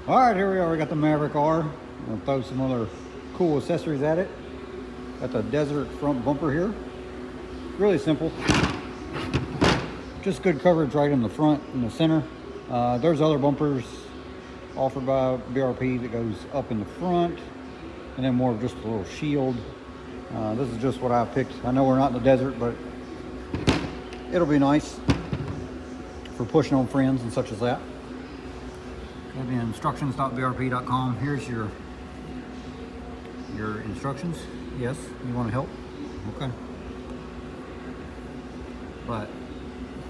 All right, here we are. We got the Maverick R. We'll throw some other cool accessories at it. Got the desert front bumper here. Really simple. Just good coverage right in the front and the center. There's other bumpers offered by BRP that goes up in the front, and then more of just a little shield. This is just what I picked. I know we're not in the desert, but it'll be nice for pushing on friends and such as that. Got the instructions.brp.com. Here's your instructions. Yes, you want to help? Okay. But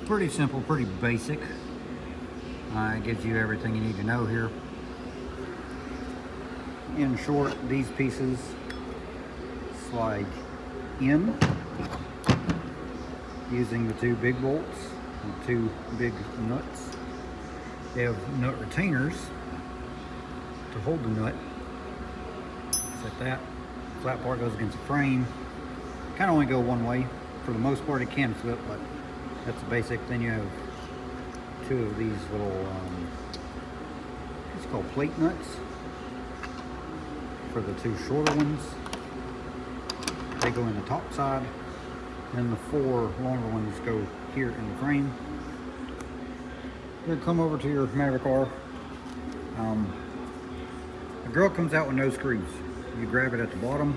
pretty simple, pretty basic. It gives you everything you need to know here. In short, these pieces slide in using the two big bolts and two big nuts. They have nut retainers to hold the nut. Just like that. Flat part goes against the frame. Kind of only go one way. For the most part, it can flip, but that's the basic. Then you have two of these little, it's called plate nuts for the two shorter ones. They go in the top side, and the four longer ones go here in the frame. You're gonna come over to your Maverick R. The girl comes out with no screws. You grab it at the bottom.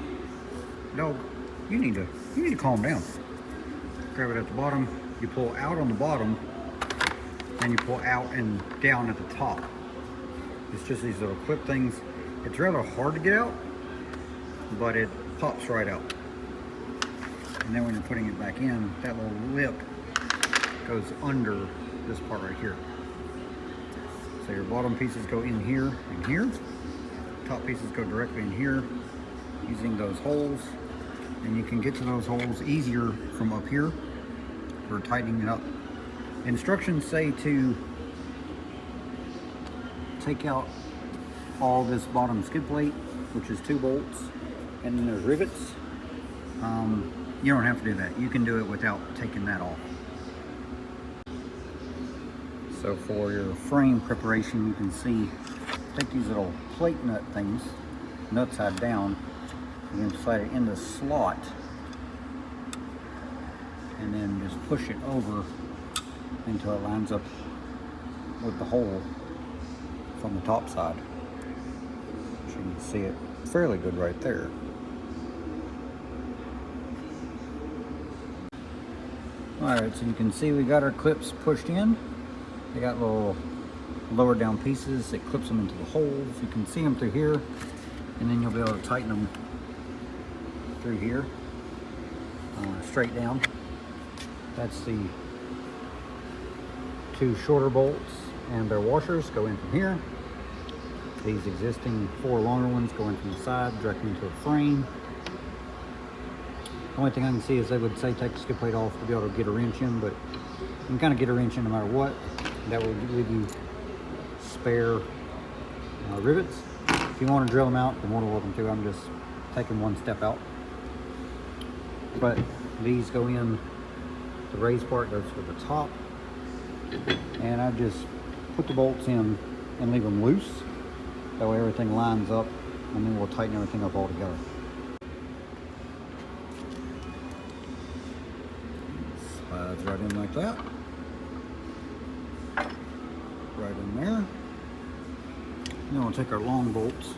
Dog, you need to calm down. Grab it at the bottom. You pull out on the bottom, and you pull out and down at the top. It's just these little clip things. It's rather hard to get out, but it pops right out. And then when you're putting it back in, that little lip goes under this part right here. So your bottom pieces go in here and here. Top pieces go directly in here using those holes. And you can get to those holes easier from up here for tightening it up. Instructions say to take out all this bottom skid plate, which is 2 bolts, and then there's rivets. You don't have to do that. You can do it without taking that off. So for your frame preparation, you can see, take these little plate nut things, nut side down, you can slide it in the slot, and then just push it over until it lines up with the hole from the top side. So you can see it fairly good right there. Alright, so you can see we got our clips pushed in. They got little lower down pieces that clips them into the holes. You can see them through here, and then you'll be able to tighten them through here, straight down. That's the 2 shorter bolts, and their washers go in from here. These existing 4 longer ones go in from the side, directly into a frame. The only thing I can see is they would say take the skid plate off to be able to get a wrench in, but you can kind of get a wrench in no matter what. That will leave you spare rivets. If you want to drill them out, you're more than welcome to. I'm just taking one step out. But these go in, the raised part goes for the top. And I just put the bolts in and leave them loose. That way everything lines up, and then we'll tighten everything up all together. Slides right in like that. Right in there. Then we'll take our long bolts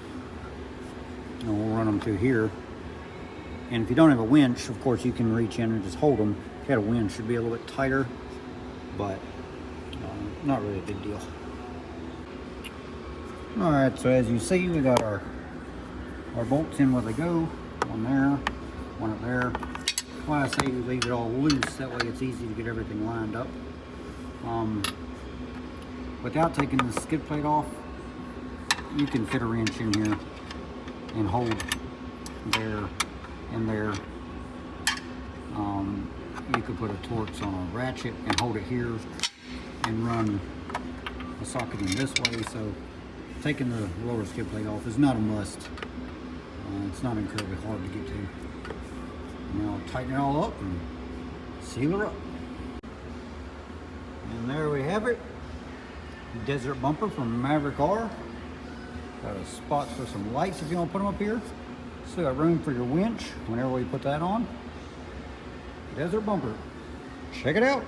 and we'll run them through here. And if you don't have a winch, of course you can reach in and just hold them. If you had a winch, it'd be a little bit tighter, but not really a big deal. All right, so as you see, we got our bolts in where they go. One there, one up there. Why I say we leave it all loose, that way it's easy to get everything lined up. Without taking the skid plate off, you can fit a wrench in here and hold there and there. You could put a Torx on a ratchet and hold it here and run a socket in this way. So taking the lower skid plate off is not a must. It's not incredibly hard to get to. Now tighten it all up and seal her up. And there we have it. Desert bumper from Maverick R. Got a spot for some lights if you want to put them up here. Still got room for your winch whenever we put that on. Desert bumper. Check it out.